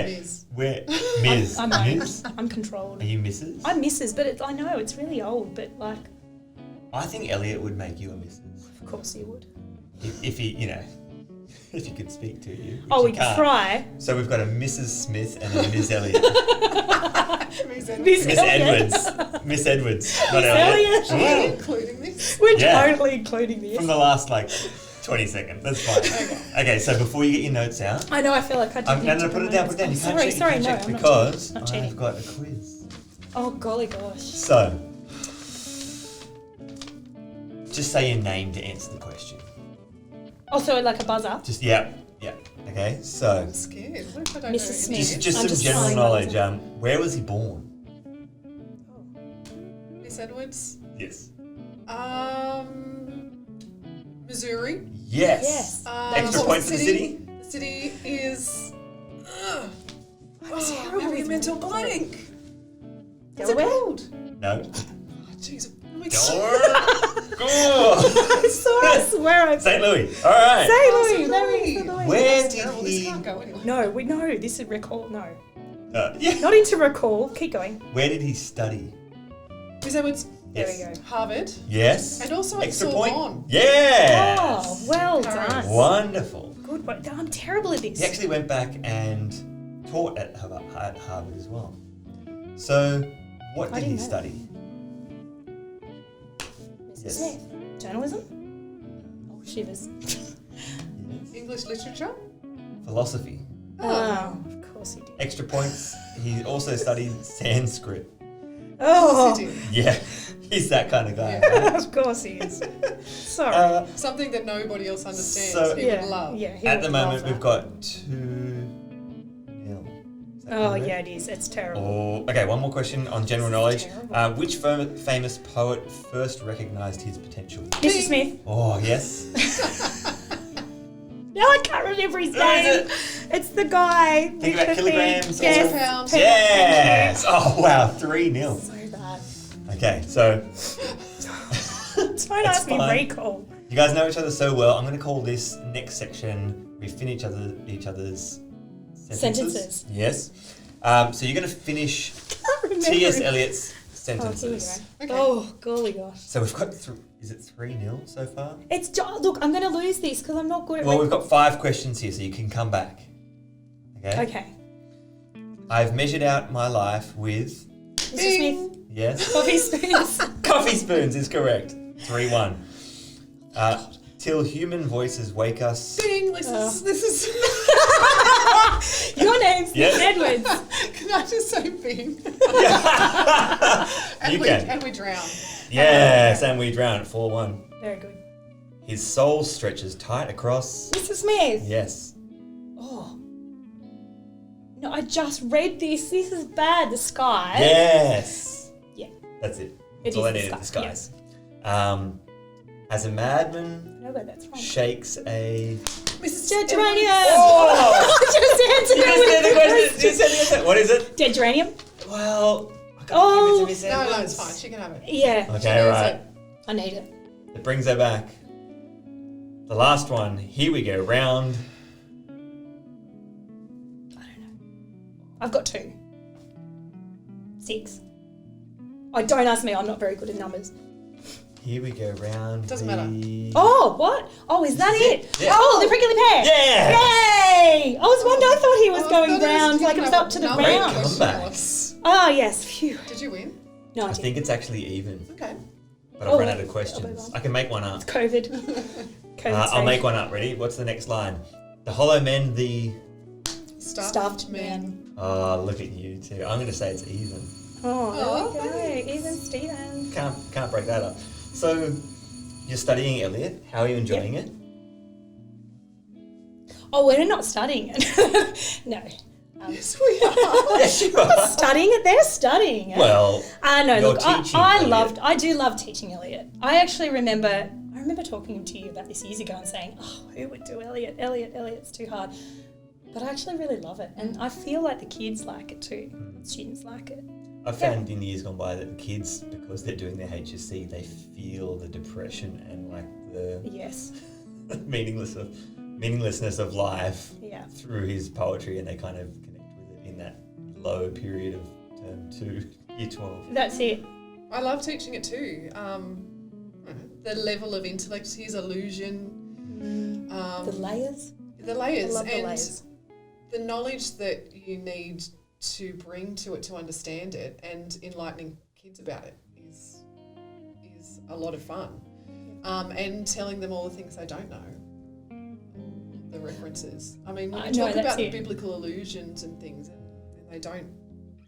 Okay. Where? Ms. Ms? I'm controlled. Are you Mrs.? I'm Mrs., but I know it's really old, but like, I think Elliot would make you a Mrs. of course he would. If he, if he could speak to you. Oh, we he could can't. try. So we've got a Mrs. Smith and a Ms. Elliot. Miss Edwards. Miss Edwards. Not Elliot. Are we including this? We're Yeah. totally including this. From the last 20 seconds. That's fine. Okay, so before you get your notes out. I know, I feel like I did. No, put it down, You can't Sorry, check, you can't check I'm because not cheating. I've got a quiz. Oh, golly gosh. So, just say your name to answer the question. Oh, so like a buzzer? Just, yeah. Okay, so. I'm scared. What if I don't Mrs. know Smith. anything? Just I'm some just general trying knowledge. not Where was he born? Miss Edwards. Yes. Missouri. Yes. Extra what point was for the city? The city is. terrible I'm having a with mental names. blank. What's it Delaware? called? No. Jeez. I swear I St. Louis. All right. St. Louis. St. Louis. Where That's did terrible. he? This can't go anywhere. No, we know. This is recall. No. Yeah. Not into recall. Keep going. Where did he study? Miss Edwards. There Yes. we go. Harvard. Yes. And also at Extra point. Sorbonne. Yes. Oh, well Paris. done. Wonderful. Good work. I'm terrible at this. He actually went back and taught at Harvard as well. So, what I did he didn't know. study? Mrs. Yes. Smith. Journalism? Oh, shivers. Yes. English literature. Philosophy. Oh, of course he did. Extra points. He also studied Sanskrit. Oh, Yes, he did. Yeah, he's that kind of guy. Yeah. Right? of course he is. Sorry. Something that nobody else understands. So- he would love. Yeah, he At would the love moment, that. we've got 2-0. Is that Oh, correct? yeah, it is. It's terrible. Oh, okay, one more question on general knowledge. terrible. Which famous poet first recognised his potential? Mr. Smith. Oh, yes. No, I can't remember his Who name. is it? It's the guy. Think with about the kilograms thing. or- Yes. Pounds. Thank Yes. Oh, wow, 3-0. you. So bad. Okay, so Don't ask me fine. recall. you guys know each other so well. I'm going to call this next section. We finish each other's sentences. Sentences. Yes. So you're going to finish I remember T.S. it. Eliot's Oh, here we sentences. go. Okay. Oh, golly gosh. So we've got, is it 3-0 so far? Look, I'm going to lose this because I'm not good at Well, we've got 5 questions here, so you can come back. Okay? Okay. I've measured out my life with... Mr. Bing. Smith. Yes? Coffee spoons. Coffee spoons is correct. 3-1. Till human voices wake us... Bing. This is. Your name's Yes. Miss Edwards. Can I just say Bing? You can. And we drown. Yes, and we drown at 4-1. Very good. His soul stretches tight across... Mr. Smith. Yes. Oh. No, I just read this. This is bad. The sky. Yes. Yeah. That's it. It That's all I is the needed, the sky, skies. As a madman No, but that's wrong. shakes a... Mrs. Dead geranium. Oh! Just answered You it just with said the the question. question. You said the answer. What is it? Dead geranium? Well, I can't Oh. give it to Miss No, Edwards. it's fine. She can have it. Yeah. Okay, right. I need it. It brings her back. The last one. Here we go. Round. I don't know. I've got 2. 6. Oh, don't ask me. I'm not very good at numbers. Here we go. Round. Doesn't matter. Oh, what? Oh, is that it? Yeah. Oh, the prickly pear. Yeah. Yay! I was wondering. I thought he was Oh, going no, round, you like it can was have up to the another ground. question, Come back. Alice. Oh, yes. Phew. Did you win? No, I I didn't. think it's actually even, Okay. but I've Oh, run out of I'll questions. move on. I can make one up. It's COVID. COVID I'll stage. make one up. Ready? What's the next line? The hollow men, the... Stuffed man. Oh, look at you two. I'm going to say it's even. Oh, there we go. thanks. Even Stephen. Can't break that up. So, you're studying Eliot. How are you enjoying it? Oh, we're not studying it. No. Yes, we are. Yes, you are. Studying it? They're studying it. Well, No, you're look, teaching I do love teaching Eliot. I actually remember talking to you about this years ago and saying, oh, who would do Eliot? Eliot's too hard. But I actually really love it. And I feel like the kids like it too. Students like it. I've found in the years gone by that the kids, because they're doing their HSC, they feel the depression and like the Yes. meaninglessness of life Yeah. through his poetry, and they kind of connect with in that low period of term 2, year 12. That's it. I love teaching it too. The level of intellect, his illusion. The layers. The layers. I love the and layers. the knowledge that you need to bring to it to understand it, and enlightening kids about it is a lot of fun. And telling them all the things they don't know, the references. I mean, you talk about the biblical allusions and things, and they don't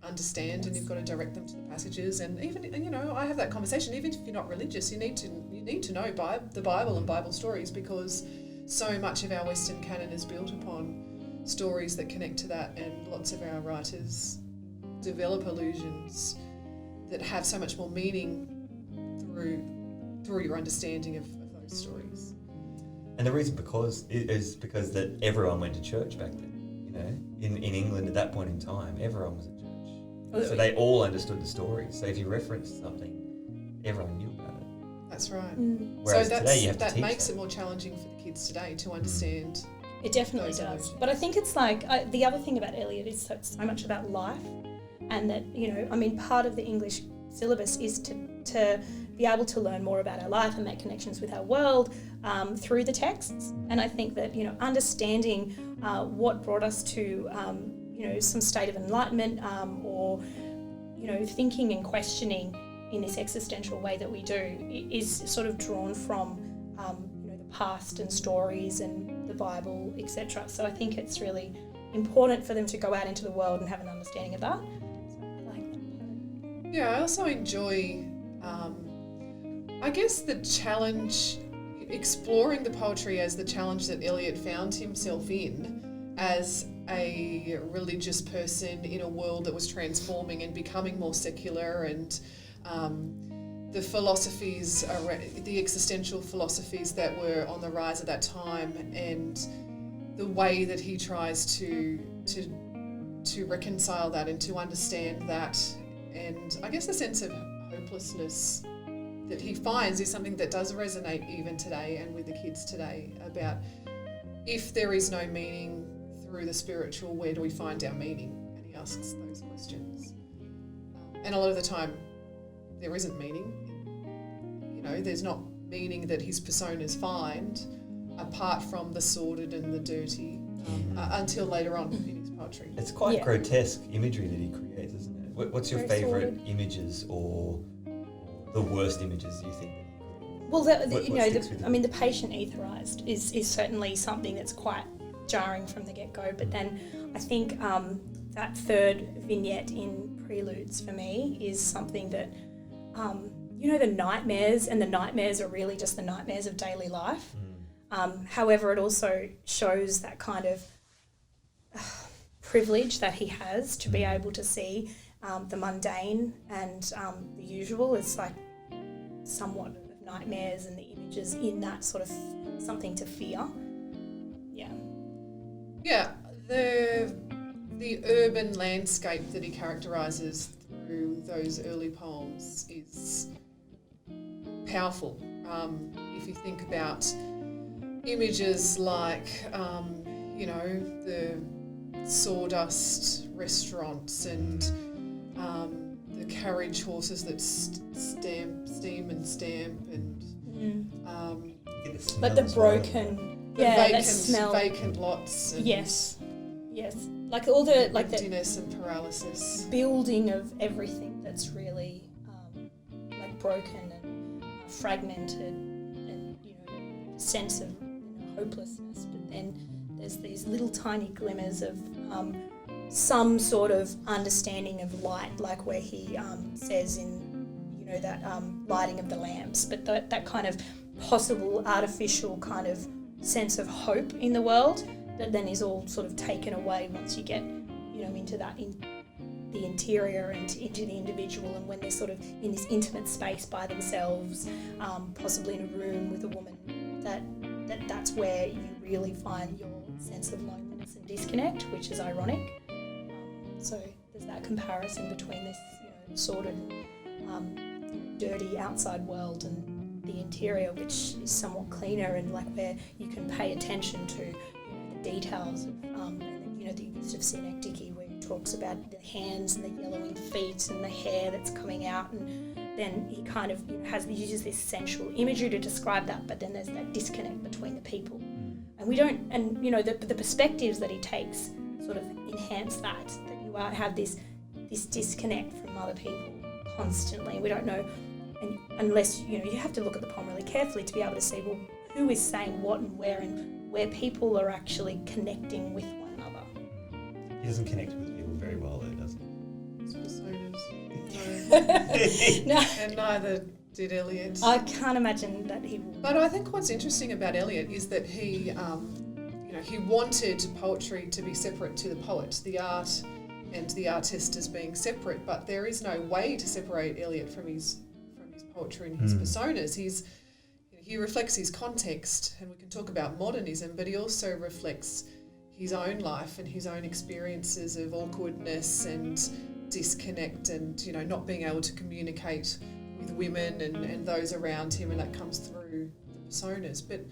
understand, and you've got to direct them to the passages. And even, you know, I have that conversation. Even if you're not religious, you need to know the Bible and Bible stories, because so much of our Western canon is built upon stories that connect to that, and lots of our writers develop allusions that have so much more meaning through your understanding of those stories. And the reason is because that everyone went to church back then. You know, in England at that point in time, everyone was at church, so they all understood the story. So if you referenced something, everyone knew about it. That's right. Whereas so today you have to that teach makes that. it more challenging for the kids today to understand. It definitely those does. allusions. But I think it's like, the other thing about Eliot is so much about life, and that, you know, I mean, part of the English syllabus is to be able to learn more about our life and make connections with our world through the texts. And I think that, you know, understanding what brought us to, you know, some state of enlightenment or, you know, thinking and questioning in this existential way that we do is sort of drawn from, you know, the past and stories and the Bible, etc. So I think it's really important for them to go out into the world and have an understanding of that. So I like that part. Yeah, I also enjoy, I guess, the challenge, exploring the poetry as the challenge that Eliot found himself in as a religious person in a world that was transforming and becoming more secular, and the philosophies, the existential philosophies that were on the rise at that time, and the way that he tries to reconcile that and to understand that. And I guess a sense of hopelessness that he finds is something that does resonate even today and with the kids today, about if there is no meaning through the spiritual, where do we find our meaning? And he asks those questions. And a lot of the time, there isn't meaning. You know, there's not meaning that his personas find apart from the sordid and the dirty until later on in his poetry. It's quite grotesque imagery that he creates, isn't it? What's your Very favourite sordid. images, or the worst images you think that he creates? Well, What you know, sticks with you? I mean, the patient etherized is certainly something that's quite jarring from the get-go. But then I think that third vignette in Preludes for me is something that, you know, the nightmares are really just the nightmares of daily life. However, it also shows that kind of privilege that he has to be able to see the mundane and the usual. It's like somewhat of nightmares, and the images in that sort of something to fear. Yeah. Yeah, the urban landscape that he characterises through those early poems is powerful. If you think about images like, you know, the sawdust restaurants and the carriage horses that steam and stamp, and Like the broken, the that smell. vacant lots. And Yes, like all the like the emptiness and paralysis. building of everything that's really like broken and fragmented, and, you know, sense of, you know, hopelessness. But then there's these little tiny glimmers of some sort of understanding of light, like where he says in, you know, that lighting of the lamps, but that kind of possible artificial kind of sense of hope in the world that then is all sort of taken away once you get, you know, into that the interior and into the individual, and when they're sort of in this intimate space by themselves, possibly in a room with a woman, that's where you really find your sense of loneliness and disconnect, which is ironic. So there's that comparison between this, you know, sordid, dirty outside world and the interior, which is somewhat cleaner, and like where you can pay attention to, you know, the details of, and, you know, the use of synecdoche, where you talks about the hands and the yellowing feet and the hair that's coming out, and then he kind of uses this sensual imagery to describe that, but then there's that disconnect between the people. And we don't, and the perspectives that he takes sort of enhance that you have this disconnect from other people constantly. We don't know, and unless, you have to look at the poem really carefully to be able to see, well, who is saying what and where people are actually connecting with one another. He doesn't connect with people very well, though, does he? It's personas. No. No. And neither did Eliot. I can't imagine that he would. But I think what's interesting about Eliot is that he wanted poetry to be separate to the poet, the art and the artist as being separate, but there is no way to separate Eliot from his poetry and his personas. He reflects his context, and we can talk about modernism, but he also reflects his own life and his own experiences of awkwardness and disconnect and, not being able to communicate with women and those around him, and that comes through the personas. But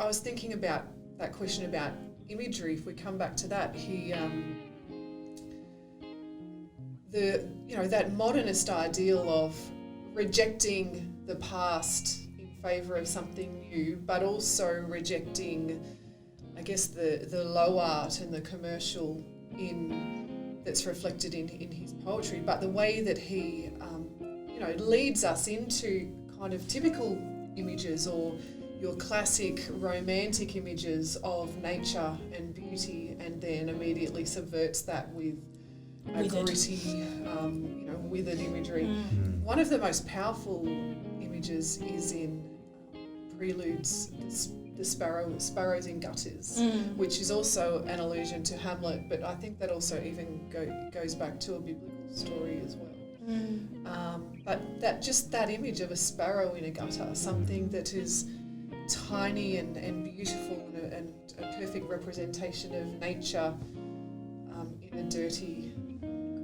I was thinking about that question about imagery, if we come back to that, that modernist ideal of rejecting the past in favour of something new, but also rejecting, I guess, the low art and the commercial that's reflected in his poetry, but the way that he leads us into kind of typical images, or your classic romantic images of nature and beauty, and then immediately subverts that with a gritty, withered imagery. One of the most powerful images is in Preludes, the sparrows in gutters, which is also an allusion to Hamlet, but I think that also even goes back to a biblical story as well. But that image of a sparrow in a gutter, something that is tiny and beautiful and a perfect representation of nature in a dirty,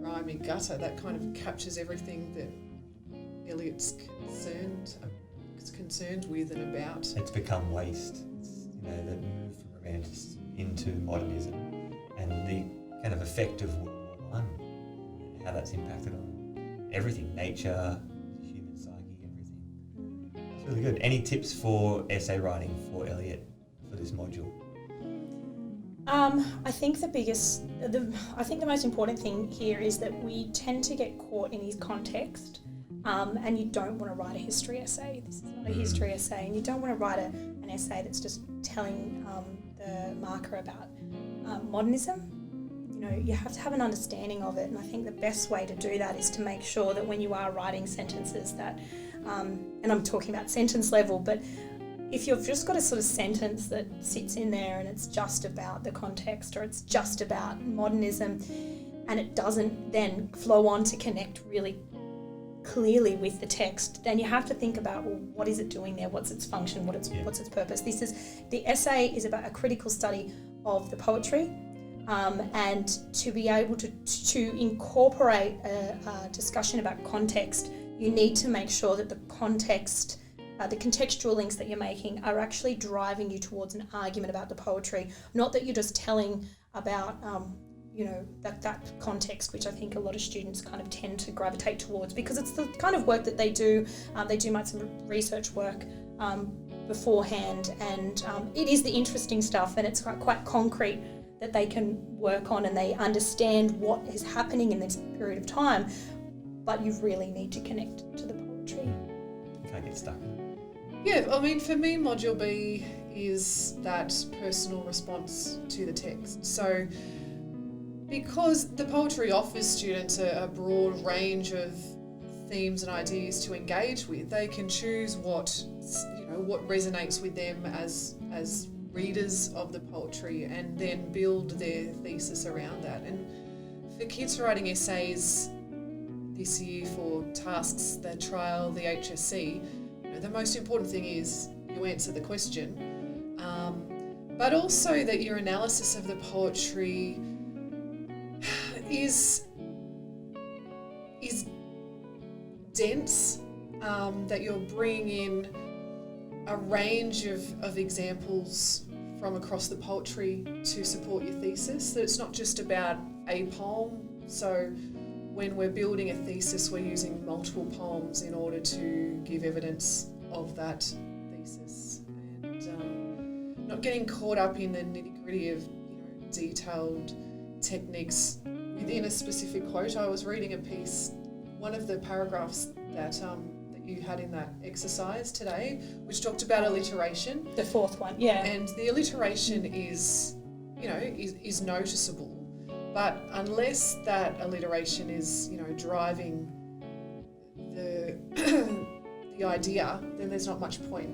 grimy gutter, that kind of captures everything that Eliot's concerned with and about. It's become waste. It's, the move from romanticism into modernism, and the kind of effect of World War I, how that's impacted on everything, nature, human psyche, everything. It's really good. Any tips for essay writing for Eliot for this module? I think the most important thing here is that we tend to get caught in his context, and you don't want to write a history essay. This is not a history essay, and you don't want to write an essay that's just telling the marker about modernism. You have to have an understanding of it, and I think the best way to do that is to make sure that when you are writing sentences that, and I'm talking about sentence level, but if you've just got a sort of sentence that sits in there and it's just about the context, or it's just about modernism, and it doesn't then flow on to connect really clearly with the text, then you have to think about, well, what is it doing there? What's its function? What's its purpose? The essay is about a critical study of the poetry, and to be able to incorporate a discussion about context, you need to make sure that the context, the contextual links that you're making are actually driving you towards an argument about the poetry, not that you're just telling about that context, which I think a lot of students kind of tend to gravitate towards, because it's the kind of work that they do. They do some research work beforehand, and it is the interesting stuff, and it's quite concrete that they can work on, and they understand what is happening in this period of time, but you really need to connect to the poetry. Can't get stuck. Yeah, I mean, for me, Module B is that personal response to the text. So because the poetry offers students a broad range of themes and ideas to engage with, they can choose what resonates with them as readers of the poetry, and then build their thesis around that. And for kids writing essays this year for tasks, the trial, the HSC, the most important thing is you answer the question, but also that your analysis of the poetry is dense, that you're bringing in a range of examples from across the poetry to support your thesis, that it's not just about a poem. So when we're building a thesis, we're using multiple poems in order to give evidence of that thesis, and not getting caught up in the nitty-gritty of detailed techniques within a specific quote. I was reading a piece, one of the paragraphs that you had in that exercise today, which talked about alliteration. The fourth one, yeah. And the alliteration is noticeable, but unless that alliteration is, driving the the idea, then there's not much point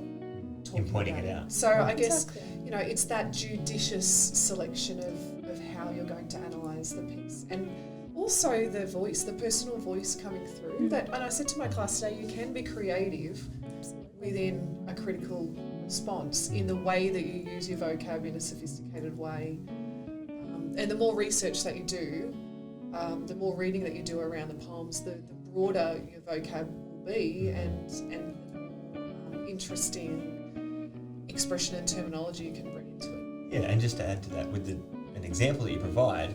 in pointing it out. So I guess Exactly. it's that judicious selection of how you're going to analyse the piece, and also the voice, the personal voice coming through. And I said to my class today, you can be creative within a critical response in the way that you use your vocab in a sophisticated way. And the more research that you do, the more reading that you do around the poems, the broader your vocab will be, and the more interesting expression and terminology you can bring into it. Yeah, and just to add to that, with an example that you provide,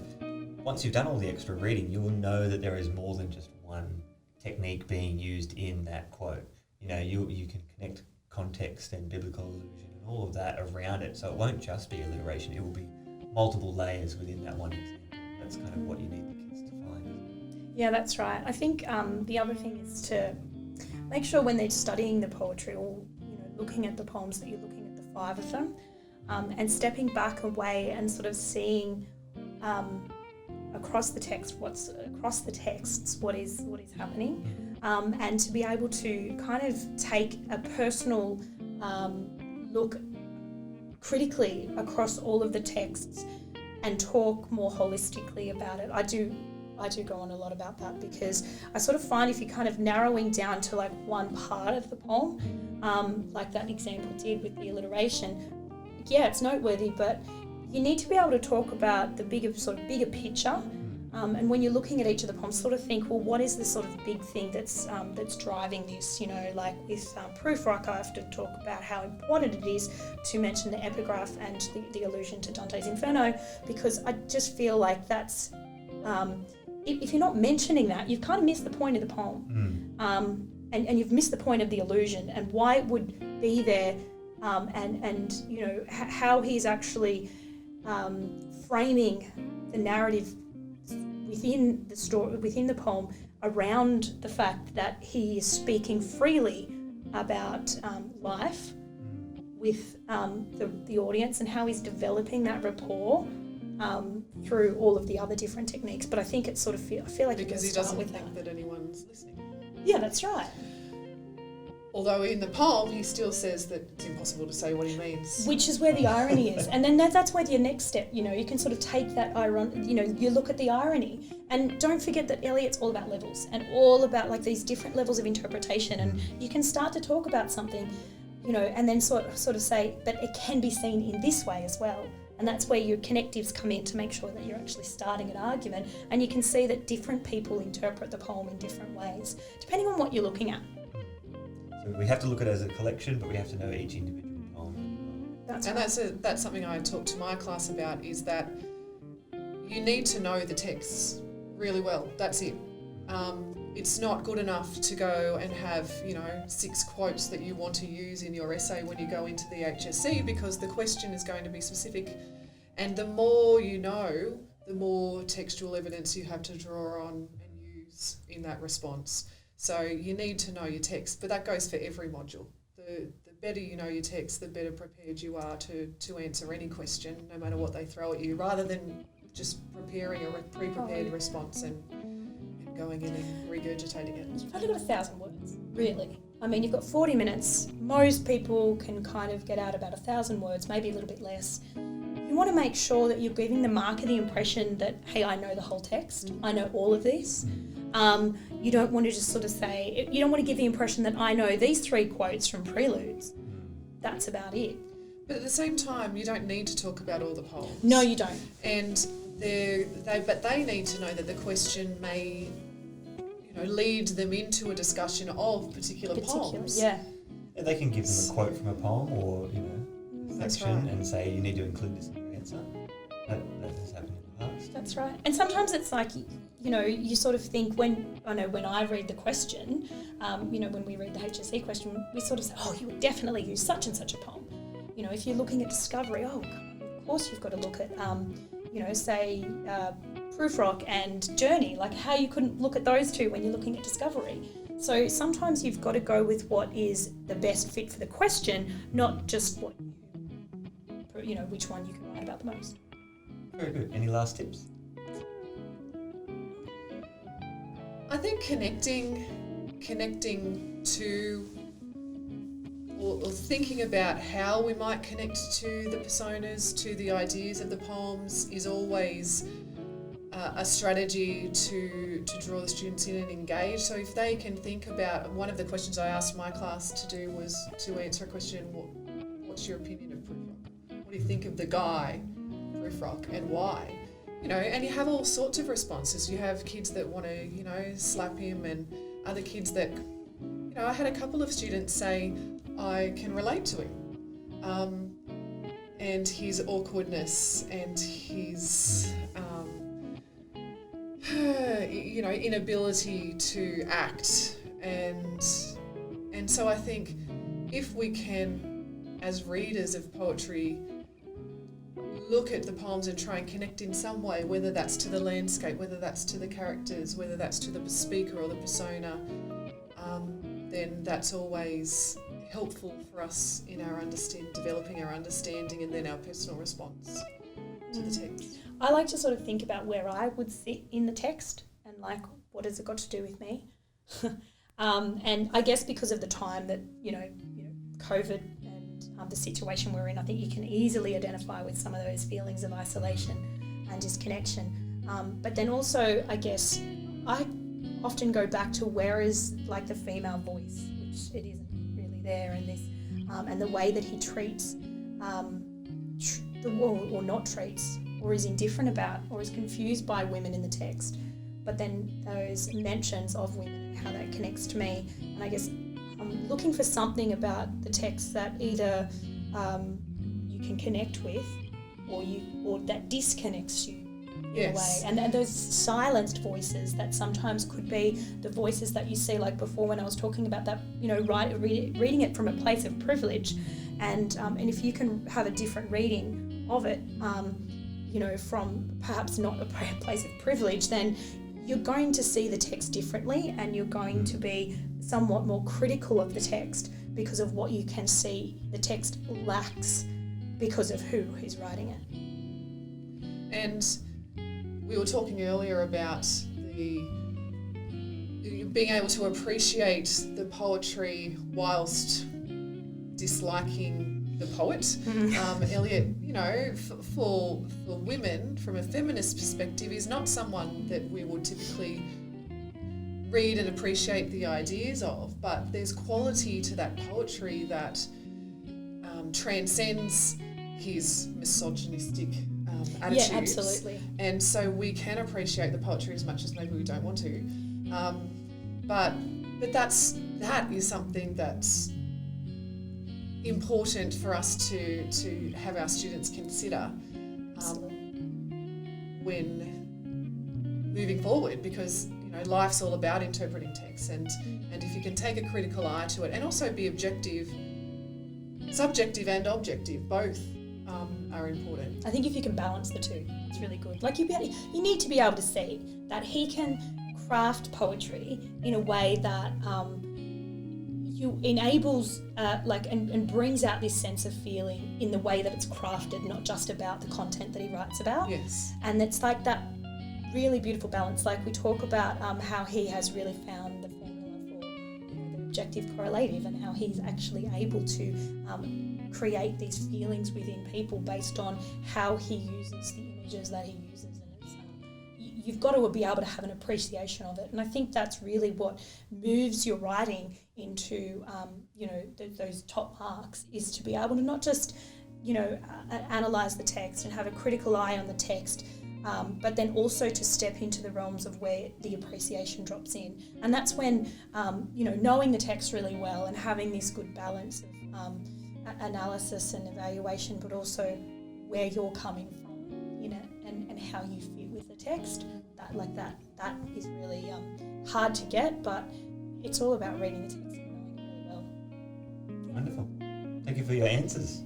once you've done all the extra reading, you will know that there is more than just one technique being used in that quote. You can connect context and biblical allusion and all of that around it, so it won't just be alliteration, it will be multiple layers within that one example. That's kind of what you need the kids to find. Yeah, that's right. I think the other thing is to make sure when they're studying the poetry, or looking at the poems, that you're looking at the 5 of them, and stepping back away and sort of seeing across the text what is happening, and to be able to kind of take a personal look critically across all of the texts and talk more holistically about it. I do go on a lot about that, because I sort of find if you're kind of narrowing down to like one part of the poem, like that example did with the alliteration, yeah, it's noteworthy, but you need to be able to talk about the bigger picture. And when you're looking at each of the poems, sort of think, well, what is the sort of big thing that's driving this? Like with Proofrock, I have to talk about how important it is to mention the epigraph and the allusion to Dante's Inferno, because I just feel like that's, if you're not mentioning that, you've kind of missed the point of the poem. And you've missed the point of the allusion and why it would be there, and how he's actually framing the narrative within the story, within the poem, around the fact that he is speaking freely about life with the audience, and how he's developing that rapport through all of the other different techniques. But I think it's sort of I feel like because he doesn't think that anyone's listening. Yeah, that's right. Although in the poem he still says that it's impossible to say what he means. Which is where the irony is. And then that's where your next step, you can sort of take that you look at the irony. And don't forget that Eliot's all about levels, and all about like these different levels of interpretation. And you can start to talk about something, and then sort of say, but it can be seen in this way as well. And that's where your connectives come in, to make sure that you're actually starting an argument. And you can see that different people interpret the poem in different ways, depending on what you're looking at. So we have to look at it as a collection, but we have to know each individual poem. That's something I talk to my class about, is that you need to know the texts really well. That's it. It's not good enough to go and have 6 quotes that you want to use in your essay when you go into the HSC, because the question is going to be specific, and the more you know, the more textual evidence you have to draw on and use in that response. So you need to know your text, but that goes for every module. The better you know your text, the better prepared you are to answer any question, no matter what they throw at you, rather than just preparing a pre-prepared response and going in and regurgitating it. You've only got 1,000 words, really. I mean, you've got 40 minutes. Most people can kind of get out about 1,000 words, maybe a little bit less. You want to make sure that you're giving the marker the impression that, hey, I know the whole text. I know all of this. You don't want to just sort of say, you don't want to give the impression that I know these 3 quotes from Preludes. That's about it. But at the same time, you don't need to talk about all the poems. No, you don't. And they need to know that the question may, lead them into a discussion of particular poems. Yeah. Yeah, they can give them a quote from a poem, or That's section right. and say you need to include this in your answer. That has happened in the past. That's right. And sometimes it's like, you know, you sort of think when I read the question, you know, when we read the HSC question, we sort of say, oh, you would definitely use such and such a poem. You know, if you're looking at discovery, oh, of course you've got to look at, you know, say Proof Rock and Journey, like how you couldn't look at those two when you're looking at discovery. So sometimes you've got to go with what is the best fit for the question, not just what you know, which one you can write about the most. Very good. Any last tips? I think connecting to or thinking about how we might connect to the personas, to the ideas of the poems is always a strategy to draw the students in and engage. So if they can think about, one of the questions I asked my class to do was to answer a question, what's your opinion of Proof Rock? What do you think of the guy, Proof Rock, and why? You know, and you have all sorts of responses. You have kids that want to, you know, slap him, and other kids that, you know, I had a couple of students say, I can relate to him, and his awkwardness and his, you know, inability to act, and so I think if we can, as readers of poetry, look at the poems and try and connect in some way, whether that's to the landscape, whether that's to the characters, whether that's to the speaker or the persona, then that's always helpful for us in our developing our understanding and then our personal response to the text. I like to sort of think about where I would sit in the text and like, what has it got to do with me? And I guess because of the time that, you know, COVID and the situation we're in, I think you can easily identify with some of those feelings of isolation and disconnection. But then also, I guess, I often go back to where is like the female voice, which it isn't really there in this, and the way that he treats, or not treats, or is indifferent about, or is confused by women in the text. But then those mentions of women and how that connects to me. And I guess I'm looking for something about the text that either you can connect with, or that disconnects you in a way. And those silenced voices that sometimes could be the voices that you see, like before when I was talking about that, you know, reading it from a place of privilege, and if you can have a different reading of it, you know, from perhaps not a place of privilege, then you're going to see the text differently, and you're going to be somewhat more critical of the text because of what you can see the text lacks because of who's writing it. And we were talking earlier about being able to appreciate the poetry whilst disliking the poet. Eliot, you know, for women, from a feminist perspective, is not someone that we would typically read and appreciate the ideas of, but there's quality to that poetry that transcends his misogynistic attitudes. Yeah, absolutely. And so we can appreciate the poetry as much as maybe we don't want to. But that is something that's important for us to have our students consider when moving forward, because you know life's all about interpreting text, and if you can take a critical eye to it and also be objective, subjective and objective, both are important. I think if you can balance the two, it's really good. Like you need to be able to see that he can craft poetry in a way that you enables and brings out this sense of feeling in the way that it's crafted, not just about the content that he writes about. Yes. And it's like that really beautiful balance. Like we talk about how he has really found the formula for the objective correlative, and how he's actually able to create these feelings within people based on how he uses the images that he uses. And it's, you've got to be able to have an appreciation of it. And I think that's really what moves your writing into, those top marks, is to be able to not just, analyse the text and have a critical eye on the text, but then also to step into the realms of where the appreciation drops in. And that's when, knowing the text really well and having this good balance of analysis and evaluation, but also where you're coming from, you know, and how you fit with the text. That is really hard to get, but it's all about reading the text and knowing it really well. Wonderful. Thank you for your answers.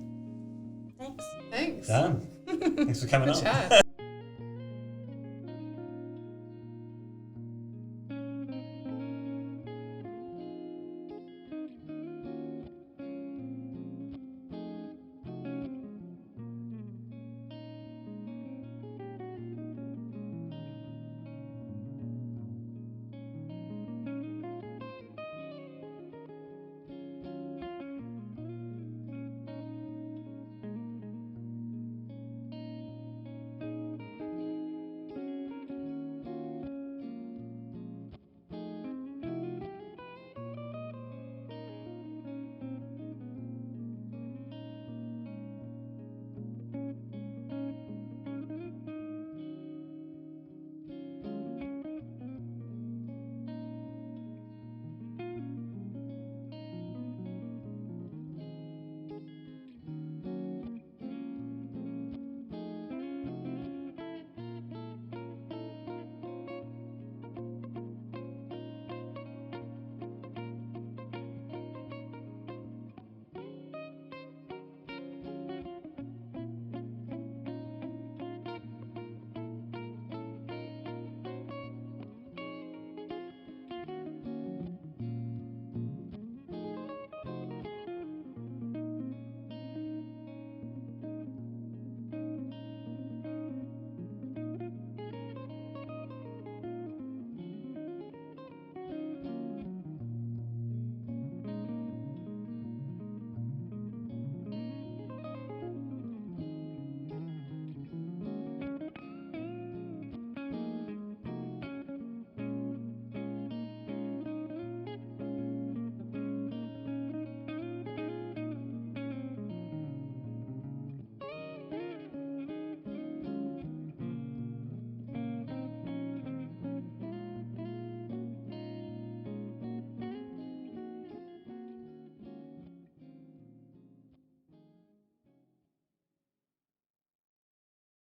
Thanks. Thanks. Done. Thanks for coming Good on. chat.